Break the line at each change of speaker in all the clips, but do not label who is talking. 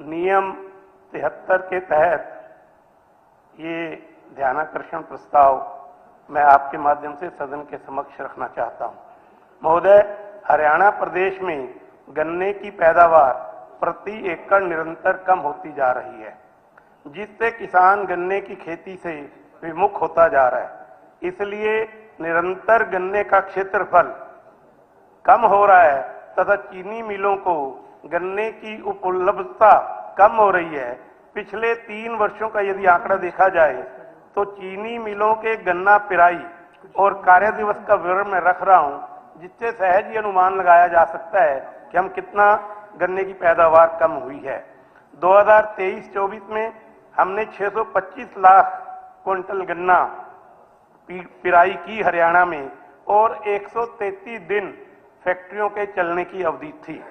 नियम 73 के तहत ये ध्यानाकर्षण प्रस्ताव मैं आपके माध्यम से सदन के समक्ष रखना चाहता हूं। महोदय, हरियाणा प्रदेश में गन्ने की पैदावार प्रति एकड़ निरंतर कम होती जा रही है, जिससे किसान गन्ने की खेती से विमुख होता जा रहा है। इसलिए निरंतर गन्ने का क्षेत्रफल कम हो रहा है तथा चीनी मिलों को गन्ने की उपलब्धता कम हो रही है। पिछले 3 वर्षों का यदि आंकड़ा देखा जाए तो चीनी मिलों के गन्ना पिराई और कार्य दिवस का विवरण मैं रख रहा हूं, जिससे सहज ही अनुमान लगाया जा सकता है कि हम कितना गन्ने की पैदावार कम हुई है। 2023-24 में हमने 625 लाख क्विंटल गन्ना पिराई की हरियाणा में और 133 दिन फैक्ट्रियों के चलने की अवधि थी।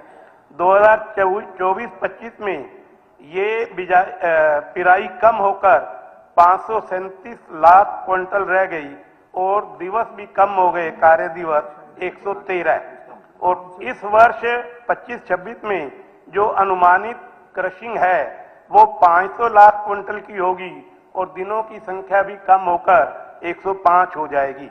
2024-25 में ये पिराई कम होकर 537 लाख क्विंटल रह गई और दिवस भी कम हो गए, कार्य दिवस 113। और इस वर्ष 25-26 में जो अनुमानित क्रशिंग है वो 500 लाख क्विंटल की होगी और दिनों की संख्या भी कम होकर 105 हो जाएगी।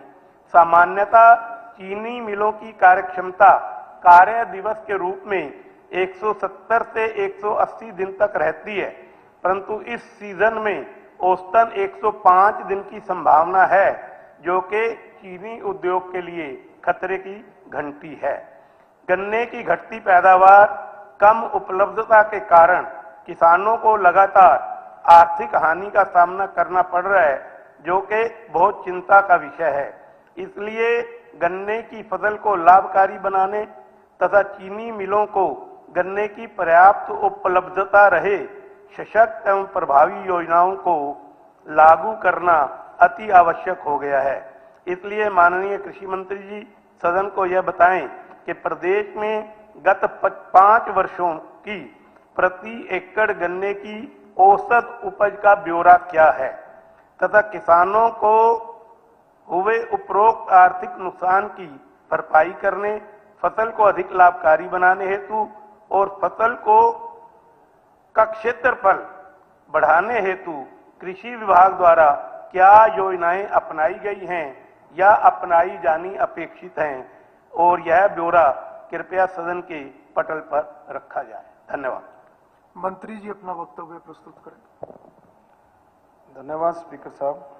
सामान्यतः चीनी मिलों की कार्यक्षमता कार्य दिवस के रूप में 170 से 180 दिन तक रहती है, परंतु इस सीजन में औसतन 105 दिन की संभावना है, जो कि चीनी उद्योग के लिए खतरे की घंटी है। गन्ने की घटती पैदावार, कम उपलब्धता के कारण किसानों को लगातार आर्थिक हानि का सामना करना पड़ रहा है, जो कि बहुत चिंता का विषय है। इसलिए गन्ने की फसल को लाभकारी बनाने तथा चीनी मिलों को गन्ने की पर्याप्त उपलब्धता रहे सशक्त एवं प्रभावी योजनाओं को लागू करना अति आवश्यक हो गया है। इसलिए माननीय कृषि मंत्री जी सदन को यह बताएं कि प्रदेश में गत 5 वर्षों की प्रति एकड़ गन्ने की औसत उपज का ब्यौरा क्या है तथा किसानों को हुए उपरोक्त आर्थिक नुकसान की भरपाई करने, फसल को अधिक लाभकारी बनाने हेतु और फसल का क्षेत्रफल बढ़ाने हेतु कृषि विभाग द्वारा क्या योजनाएं अपनाई गई हैं या अपनाई जानी अपेक्षित हैं, और यह ब्यौरा कृपया सदन के पटल पर रखा जाए। धन्यवाद।
मंत्री जी अपना वक्तव्य प्रस्तुत करें।
धन्यवाद स्पीकर साहब।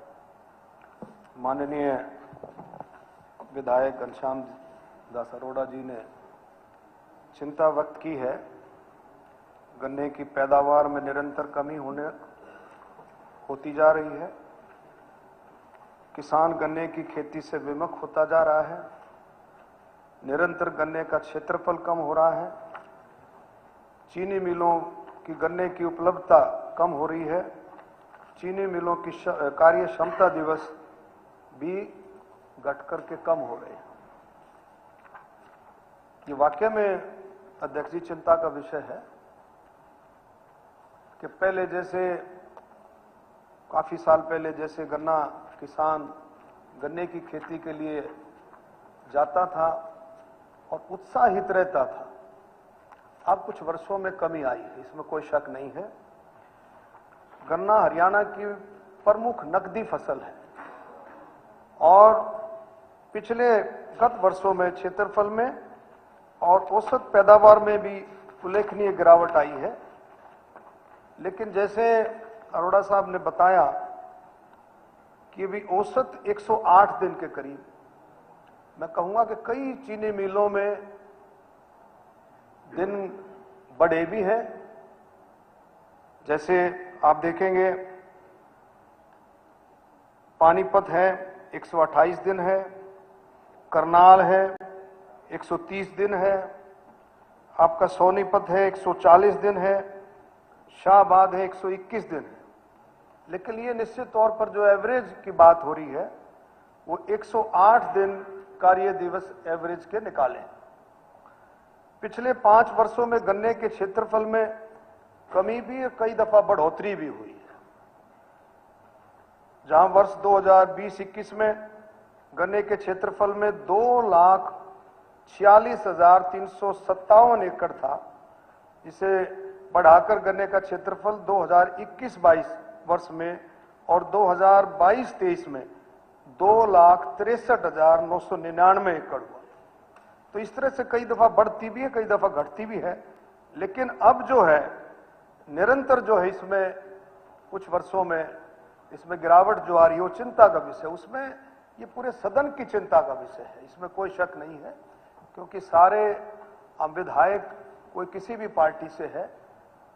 माननीय विधायक घनश्याम दास अरोड़ा जी ने चिंता व्यक्त की है। गन्ने की पैदावार में निरंतर कमी होती जा रही है। किसान गन्ने की खेती से विमुख होता जा रहा है। निरंतर गन्ने का क्षेत्रफल कम हो रहा है। चीनी मिलों की गन्ने की उपलब्धता कम हो रही है। चीनी मिलों की कार्य क्षमता दिवस भी घट करके कम हो रहे हैं। ये वाकई में अध्यक्ष जी चिंता का विषय है कि पहले जैसे, काफी साल पहले जैसे गन्ना किसान गन्ने की खेती के लिए जाता था और उत्साहित रहता था, अब कुछ वर्षों में कमी आई है, इसमें कोई शक नहीं है। गन्ना हरियाणा की प्रमुख नकदी फसल है और पिछले गत वर्षों में क्षेत्रफल में और औसत पैदावार में भी उल्लेखनीय गिरावट आई है। लेकिन जैसे अरोड़ा साहब ने बताया कि अभी औसत 108 दिन के करीब, मैं कहूंगा कि कई चीनी मिलों में दिन बढ़े भी हैं। जैसे आप देखेंगे पानीपत है 128 दिन है, करनाल है 130 दिन है, आपका सोनीपत है 140 दिन है, शाहबाद है 121 दिन है। लेकिन ये निश्चित तौर पर जो एवरेज की बात हो रही है वो 108 दिन कार्य दिवस एवरेज के निकाले। पिछले 5 वर्षों में गन्ने के क्षेत्रफल में कमी भी और कई दफा बढ़ोतरी भी हुई है। जहां वर्ष 2020-21 में गन्ने के क्षेत्रफल में 2,46,357 एकड़ था, जिसे बढ़ाकर गन्ने का क्षेत्रफल 2021-22 वर्ष में और 2022-23 में 2,63,999 एकड़ हुआ। तो इस तरह से कई दफा बढ़ती भी है, कई दफा घटती भी है, लेकिन अब जो है निरंतर जो है इसमें कुछ वर्षों में इसमें गिरावट जो आ रही है वो चिंता का विषय, उसमें ये पूरे सदन की चिंता का विषय है, इसमें कोई शक नहीं है, क्योंकि सारे विधायक कोई किसी भी पार्टी से है,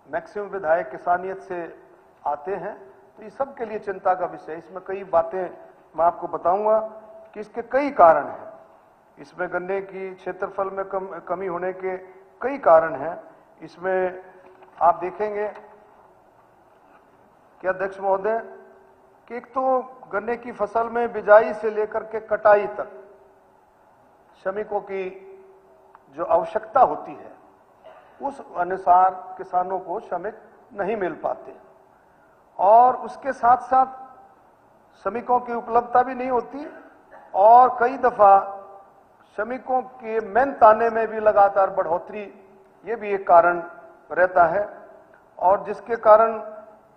मैक्सिमम विधायक किसानियत से आते हैं, तो ये सब के लिए चिंता का विषय है। इसमें कई बातें मैं आपको बताऊंगा कि इसके कई कारण हैं। इसमें गन्ने की क्षेत्रफल में कमी होने के कई कारण हैं। इसमें आप देखेंगे कि अध्यक्ष महोदय कि एक तो गन्ने की फसल में बिजाई से लेकर के कटाई तक श्रमिकों की जो आवश्यकता होती है उस अनुसार किसानों को श्रमिक नहीं मिल पाते, और उसके साथ साथ श्रमिकों की उपलब्धता भी नहीं होती, और कई दफा श्रमिकों के मेहनत आने में भी लगातार बढ़ोतरी, ये भी एक कारण रहता है, और जिसके कारण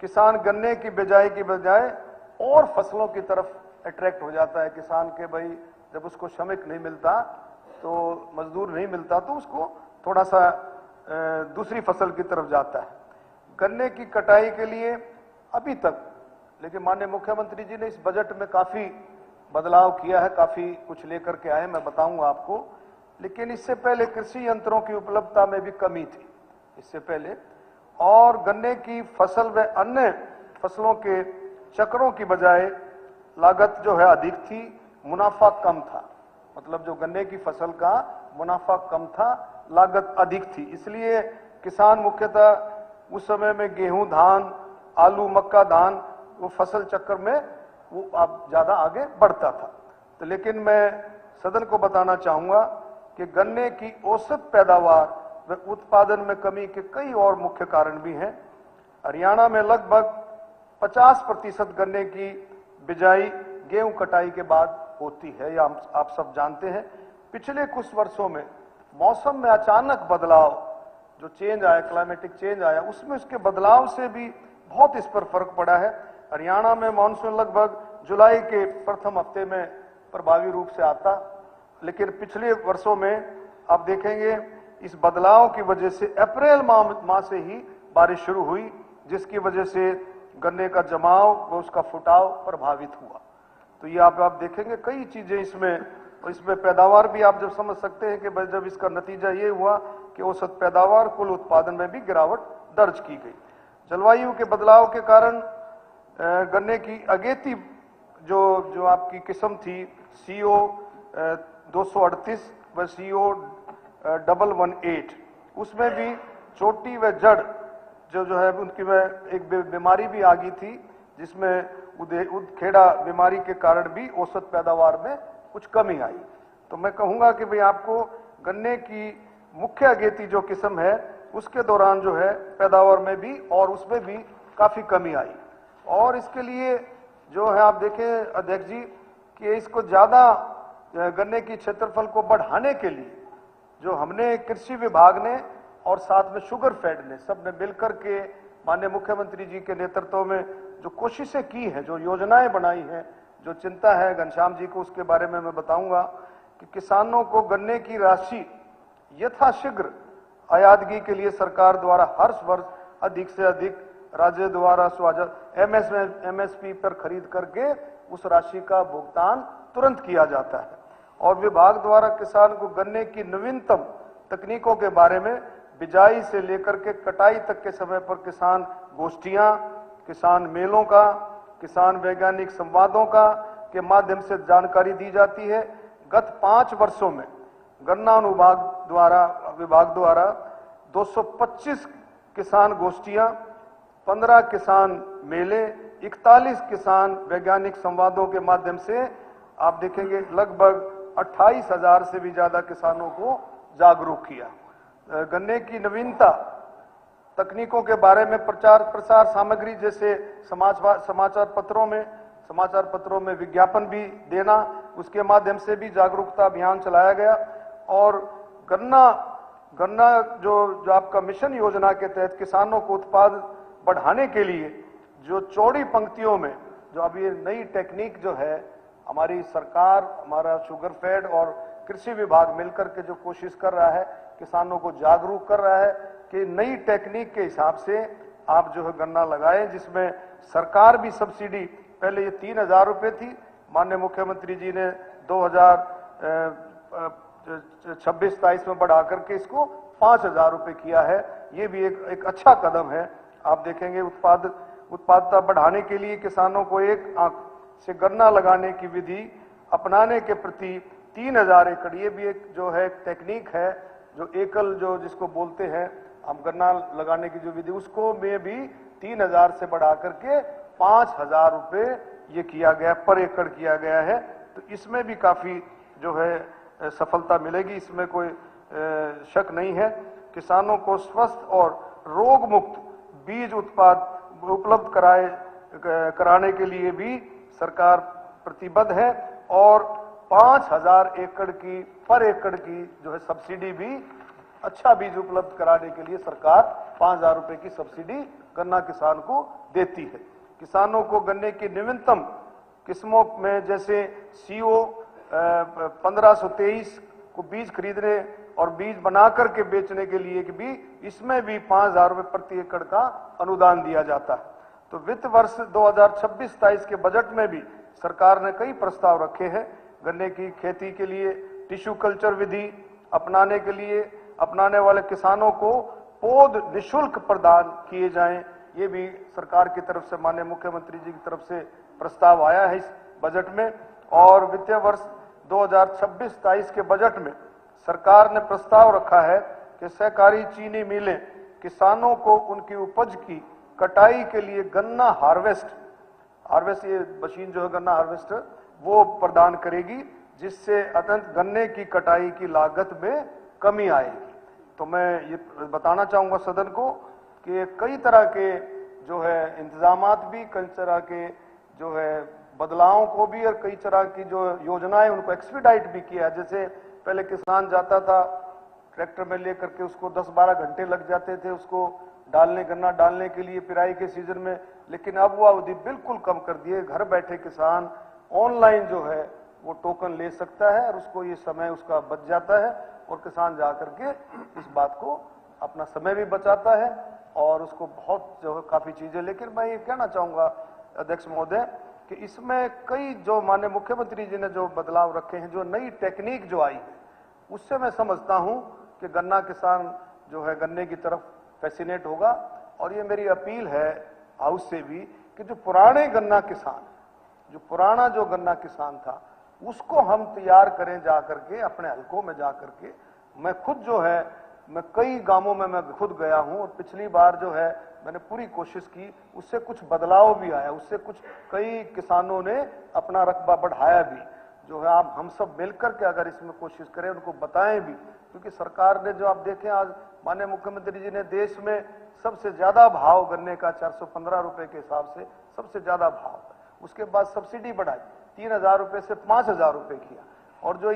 किसान गन्ने की बिजाई की बजाय और फसलों की तरफ अट्रैक्ट हो जाता है। किसान के भाई जब उसको श्रमिक नहीं मिलता, तो मजदूर नहीं मिलता, तो उसको थोड़ा सा दूसरी फसल की तरफ जाता है। गन्ने की कटाई के लिए अभी तक, लेकिन माननीय मुख्यमंत्री जी ने इस बजट में काफी बदलाव किया है, काफी कुछ लेकर के आए, मैं बताऊंगा आपको, लेकिन इससे पहले कृषि यंत्रों की उपलब्धता में भी कमी थी इससे पहले, और गन्ने की फसल व अन्य फसलों के चक्रों की बजाय लागत जो है अधिक थी, मुनाफा कम था। मतलब जो गन्ने की फसल का मुनाफा कम था, लागत अधिक थी, इसलिए किसान मुख्यतः उस समय में गेहूं, धान, आलू, मक्का, धान, वो फसल चक्र में वो अब ज्यादा आगे बढ़ता था। तो लेकिन मैं सदन को बताना चाहूंगा कि गन्ने की औसत पैदावार व उत्पादन में कमी के कई और मुख्य कारण भी हैं। हरियाणा में लगभग 50% गन्ने की बिजाई गेहूं कटाई के बाद होती है, या आप सब जानते हैं। पिछले कुछ वर्षों में मौसम में अचानक बदलाव जो चेंज आया, क्लाइमेटिक चेंज आया, उसमें उसके बदलाव से भी बहुत इस पर फर्क पड़ा है। हरियाणा में मानसून लगभग जुलाई के प्रथम हफ्ते में प्रभावी रूप से आता, लेकिन पिछले वर्षों में आप देखेंगे इस बदलाव की वजह से अप्रैल माह से ही बारिश शुरू हुई, जिसकी वजह से गन्ने का जमाव व उसका फुटाव प्रभावित हुआ। तो ये आप देखेंगे कई चीजें इसमें पैदावार भी आप जब समझ सकते हैं कि जब इसका नतीजा ये हुआ कि औसत पैदावार, कुल उत्पादन में भी गिरावट दर्ज की गई। जलवायु के बदलाव के कारण गन्ने की अगेती जो आपकी किस्म थी CO 238 व CO 118, उसमें भी चोटी व जड़ जो है उनकी में एक बीमारी भी आ गई थी, जिसमें उदखेड़ा बीमारी के कारण भी औसत पैदावार में कुछ कमी आई। तो मैं कहूंगा कि भाई आपको गन्ने की मुख्य अगेती जो किस्म है उसके दौरान जो है पैदावार में भी और उसमें भी काफी कमी आई, और इसके लिए जो है आप देखें अध्यक्ष जी कि इसको ज्यादा गन्ने की क्षेत्रफल को बढ़ाने के लिए जो हमने कृषि विभाग ने और साथ में शुगर फेड ने सबने मिलकर के माननीय मुख्यमंत्री जी के नेतृत्व में जो कोशिशें की हैं, जो योजनाएं बनाई हैं, जो चिंता है घनश्याम जी को, उसके बारे में मैं बताऊंगा कि किसानों को गन्ने की राशि यथाशीघ्र आयातगी के लिए सरकार द्वारा हर वर्ष अधिक से अधिक राज्य द्वारा MSP पर खरीद करके उस राशि का भुगतान तुरंत किया जाता है, और विभाग द्वारा किसान को गन्ने की नवीनतम तकनीकों के बारे में बिजाई से लेकर के कटाई तक के समय पर किसान गोष्ठियां, किसान मेलों का, किसान वैज्ञानिक संवादों का के माध्यम से जानकारी दी जाती है। गत 5 वर्षों में गन्ना विभाग द्वारा 225 किसान गोष्ठियां, 15 किसान मेले, 41 किसान वैज्ञानिक संवादों के माध्यम से आप देखेंगे लगभग 28,000 से भी ज्यादा किसानों को जागरूक किया। गन्ने की नवीनता तकनीकों के बारे में प्रचार प्रसार सामग्री जैसे समाचार पत्रों में विज्ञापन भी देना, उसके माध्यम से भी जागरूकता अभियान चलाया गया, और गन्ना गन्ना जो आपका मिशन योजना के तहत किसानों को उत्पाद बढ़ाने के लिए जो चौड़ी पंक्तियों में जो अब ये नई टेक्निक जो है हमारी सरकार, हमारा शुगरफेड और कृषि विभाग मिलकर के जो कोशिश कर रहा है, किसानों को जागरूक कर रहा है कि नई टेक्निक के हिसाब से आप जो है गन्ना लगाएं, जिसमें सरकार भी सब्सिडी, पहले ये 3,000 रुपये थी, माननीय मुख्यमंत्री जी ने 2026-27 में बढ़ा करके इसको 5,000 रुपये किया है। ये भी एक अच्छा कदम है। आप देखेंगे उत्पादकता बढ़ाने के लिए किसानों को एक आंख से गन्ना लगाने की विधि अपनाने के प्रति 3,000 एकड़, ये भी एक जो है टेक्निक है, जो एकल जो जिसको बोलते हैं हम गन्ना लगाने की जो विधि, उसको में भी 3,000 से बढ़ा करके 5,000 रुपये ये किया गया, पर एकड़ किया गया है। तो इसमें भी काफी जो है सफलता मिलेगी, इसमें कोई शक नहीं है। किसानों को स्वस्थ और रोग मुक्त बीज उत्पाद उपलब्ध कराने के लिए भी सरकार प्रतिबद्ध है और 5,000 एकड़ की पर एकड़ की जो है सब्सिडी भी, अच्छा बीज उपलब्ध कराने के लिए सरकार 5,000 रुपए की सब्सिडी गन्ना किसान को देती है। किसानों को गन्ने की न्यूनतम किस्मों में जैसे CO 1523 को बीज खरीदने और बीज बना करके बेचने के लिए भी, इसमें भी 5,000 रुपए प्रति एकड़ का अनुदान दिया जाता है। तो वित्त वर्ष 2026-27 के बजट में भी सरकार ने कई प्रस्ताव रखे हैं। गन्ने की खेती के लिए टिश्यू कल्चर विधि अपनाने के लिए अपनाने वाले किसानों को पौध निःशुल्क प्रदान किए जाएं, ये भी सरकार की तरफ से, माननीय मुख्यमंत्री जी की तरफ से प्रस्ताव आया है इस बजट में। और वित्तीय वर्ष 2026-27 के बजट में सरकार ने प्रस्ताव रखा है कि सहकारी चीनी मिलें किसानों को उनकी उपज की कटाई के लिए गन्ना हार्वेस्ट ये मशीन जो है गन्ना हार्वेस्टर वो प्रदान करेगी, जिससे अत्यंत गन्ने की कटाई की लागत में कमी आएगी। तो मैं ये बताना चाहूंगा सदन को कि कई तरह के जो है इंतजामात भी, कई तरह के जो है बदलावों को भी और कई तरह की जो योजनाएं उनको एक्सपीडाइट भी किया। जैसे पहले किसान जाता था ट्रैक्टर में लेकर के, उसको 10-12 घंटे लग जाते थे उसको गन्ना डालने के लिए पिराई के सीजन में, लेकिन अब वो अवधि बिल्कुल कम कर दिए। घर बैठे किसान ऑनलाइन जो है वो टोकन ले सकता है और उसको ये समय उसका बच जाता है और किसान जाकर के इस बात को अपना समय भी बचाता है और उसको बहुत जो है काफी चीजें। लेकिन मैं ये कहना चाहूंगा अध्यक्ष महोदय कि इसमें कई जो माननीय मुख्यमंत्री जी ने जो बदलाव रखे हैं, जो नई टेक्निक जो आई है, उससे मैं समझता हूं कि गन्ना किसान जो है गन्ने की तरफ फैसिनेट होगा। और ये मेरी अपील है हाउस से भी कि जो पुराने गन्ना किसान, जो पुराना जो गन्ना किसान था, उसको हम तैयार करें जाकर के अपने हलकों में जाकर के। मैं खुद जो है मैं कई गांवों में मैं खुद गया हूं और पिछली बार जो है मैंने पूरी कोशिश की, उससे कुछ बदलाव भी आया, उससे कुछ कई किसानों ने अपना रकबा बढ़ाया भी। जो है आप हम सब मिलकर के अगर इसमें कोशिश करें, उनको बताएं भी, क्योंकि सरकार ने जो आप देखें आज माननीय मुख्यमंत्री जी ने देश में सबसे ज्यादा भाव गन्ने का 415 रुपए के हिसाब से सबसे ज्यादा भाव, उसके बाद सब्सिडी बढ़ाई 3,000 रुपए से 5,000 रुपए किया। और जो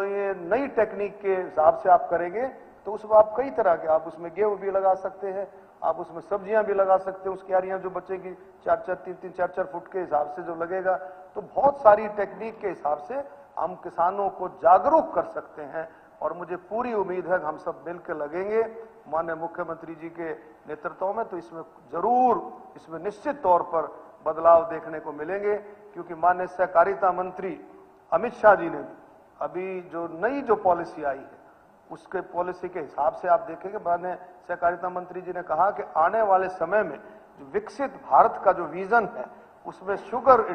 ये नई टेक्निक के हिसाब से आप करेंगे तो उसमें आप कई तरह के, आप उसमें गेहूं भी लगा सकते हैं, आप उसमें सब्जियां भी लगा सकते हैं, उसकी क्यारियां जो बचेगी 4-4 फुट के हिसाब से जो लगेगा। तो बहुत सारी टेक्निक के हिसाब से हम किसानों को जागरूक कर सकते हैं और मुझे पूरी उम्मीद है कि हम सब मिलकर लगेंगे माननीय मुख्यमंत्री जी के नेतृत्व में, तो इसमें जरूर, इसमें निश्चित तौर पर बदलाव देखने को मिलेंगे। क्योंकि माननीय सहकारिता मंत्री अमित शाह जी ने अभी जो नई जो पॉलिसी आई है, उसके पॉलिसी के हिसाब से आप देखेंगे, माननीय सहकारिता मंत्री जी ने कहा कि आने वाले समय में जो विकसित भारत का जो विजन है, उसमें शुगर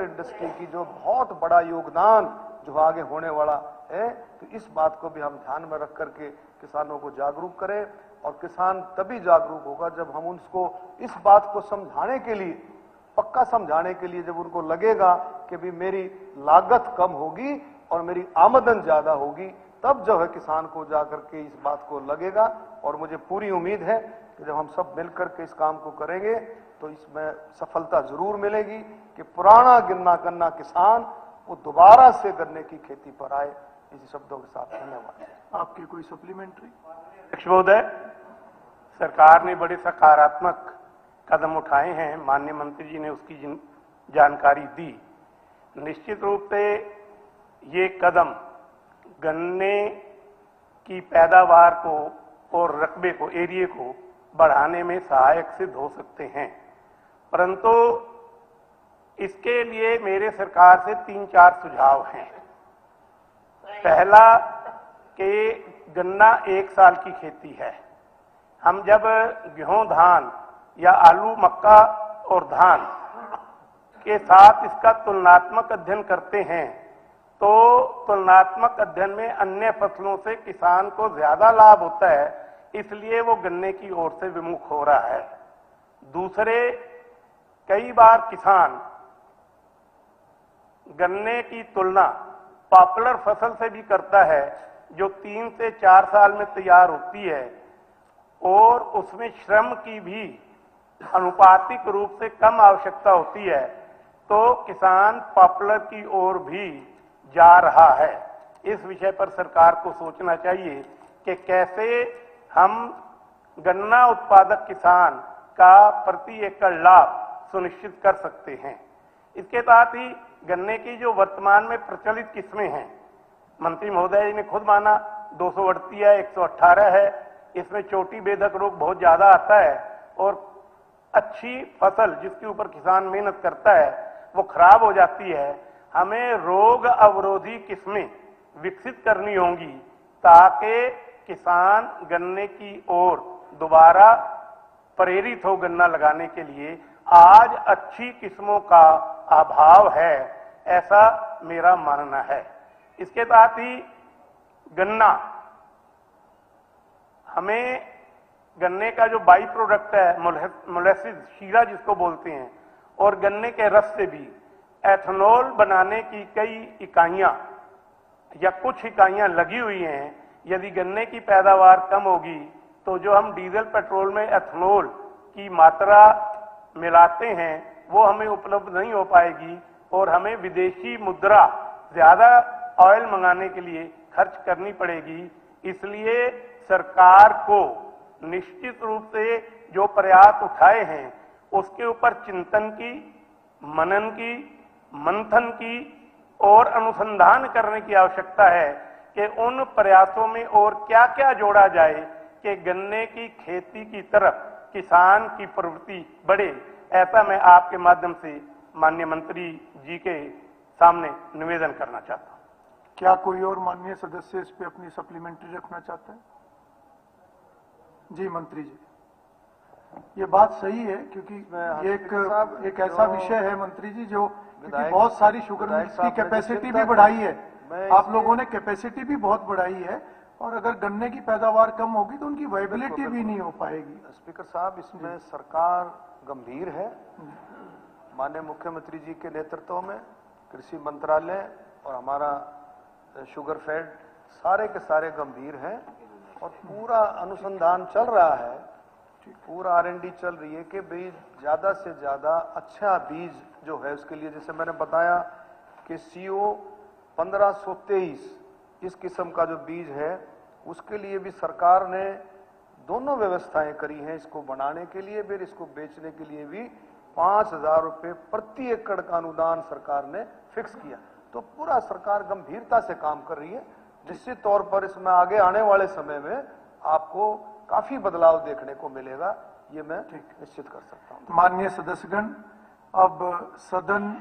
इंडस्ट्री की जो बहुत बड़ा योगदान जो आगे होने वाला है, तो इस बात को भी हम ध्यान में रख करके किसानों को जागरूक करें। और किसान तभी जागरूक होगा जब हम उनको इस बात को समझाने के लिए, पक्का समझाने के लिए, जब उनको लगेगा कि भी मेरी लागत कम होगी और मेरी आमदन ज्यादा होगी, तब जो है किसान को जाकर के इस बात को लगेगा। और मुझे पूरी उम्मीद है कि जब हम सब मिलकर के इस काम को करेंगे तो इसमें सफलता जरूर मिलेगी कि पुराना गन्ना किसान वो दोबारा से गन्ने की खेती पर आए। इसी शब्दों के साथ धन्यवाद।
आपकी कोई सप्लीमेंट्री?
अध्यक्ष महोदय, सरकार ने बड़े सकारात्मक कदम उठाए हैं, माननीय मंत्री जी ने उसकी जानकारी दी। निश्चित रूप से ये कदम गन्ने की पैदावार को और रकबे को, एरिया को बढ़ाने में सहायक सिद्ध हो सकते हैं, परंतु इसके लिए मेरे सरकार से 3-4 सुझाव हैं। पहला कि गन्ना 1 साल की खेती है। हम जब गेहूं, धान या आलू, मक्का और धान के साथ इसका तुलनात्मक अध्ययन करते हैं तो तुलनात्मक अध्ययन में अन्य फसलों से किसान को ज्यादा लाभ होता है, इसलिए वो गन्ने की ओर से विमुख हो रहा है। दूसरे, कई बार किसान गन्ने की तुलना पॉपुलर फसल से भी करता है जो 3 से 4 साल में तैयार होती है और उसमें श्रम की भी अनुपातिक रूप से कम आवश्यकता होती है, तो किसान पॉपुलर की ओर भी जा रहा है। इस विषय पर सरकार को सोचना चाहिए कि कैसे हम गन्ना उत्पादक किसान का प्रति एकड़ लाभ सुनिश्चित कर सकते हैं। इसके साथ ही गन्ने की जो वर्तमान में प्रचलित किस्में हैं, मंत्री महोदय जी ने खुद माना 238 है, 118 है, इसमें चोटी बेधक रोग बहुत ज्यादा आता है और अच्छी फसल जिसके ऊपर किसान मेहनत करता है वो खराब हो जाती है। हमें रोग अवरोधी किस्में विकसित करनी होंगी ताकि किसान गन्ने की ओर दोबारा प्रेरित हो गन्ना लगाने के लिए। आज अच्छी किस्मों का अभाव है, ऐसा मेरा मानना है। इसके साथ ही गन्ना, हमें गन्ने का जो बाई प्रोडक्ट है मोलेसिस, शीरा जिसको बोलते हैं, और गन्ने के रस से भी एथेनॉल बनाने की कई इकाइयां या कुछ इकाइयां लगी हुई हैं। यदि गन्ने की पैदावार कम होगी तो जो हम डीजल पेट्रोल में एथेनॉल की मात्रा मिलाते हैं वो हमें उपलब्ध नहीं हो पाएगी और हमें विदेशी मुद्रा ज्यादा ऑयल मंगाने के लिए खर्च करनी पड़ेगी। इसलिए सरकार को निश्चित रूप से जो प्रयास उठाए हैं उसके ऊपर चिंतन की, मनन की, मंथन की और अनुसंधान करने की आवश्यकता है कि उन प्रयासों में और क्या क्या जोड़ा जाए कि गन्ने की खेती की तरफ किसान की प्रवृत्ति बढ़े। ऐसा मैं आपके माध्यम से माननीय मंत्री जी के सामने निवेदन करना चाहता हूं।
क्या कोई और माननीय सदस्य इस पे अपनी सप्लीमेंट्री रखना चाहता है? जी मंत्री जी, ये बात सही है क्योंकि ये एक ऐसा विषय है मंत्री जी जो क्योंकि बहुत सारी शुगर मिल्स की कैपेसिटी भी बढ़ाई है, आप लोगों ने कैपेसिटी भी बहुत बढ़ाई है और अगर गन्ने की पैदावार कम होगी तो उनकी वायबिलिटी भी नहीं हो पाएगी।
स्पीकर साहब, इसमें सरकार गंभीर है। माननीय मुख्यमंत्री जी के नेतृत्व में कृषि मंत्रालय और हमारा शुगर फेड सारे के सारे गंभीर हैं और पूरा अनुसंधान चल रहा है, पूरा R&D चल रही है कि बीज ज्यादा से ज्यादा अच्छा बीज जो है उसके लिए, जैसे मैंने बताया कि CO 1523 इस किस्म का जो बीज है उसके लिए भी सरकार ने दोनों व्यवस्थाएं करी हैं इसको बनाने के लिए, फिर इसको बेचने के लिए भी 5000 रुपए प्रति एकड़ का अनुदान सरकार ने फिक्स किया। तो पूरा सरकार गंभीरता से काम कर रही है। निश्चित तौर पर इसमें आगे आने वाले समय में आपको काफी बदलाव देखने को मिलेगा, ये मैं निश्चित कर सकता हूं।
माननीय सदस्यगण, अब सदन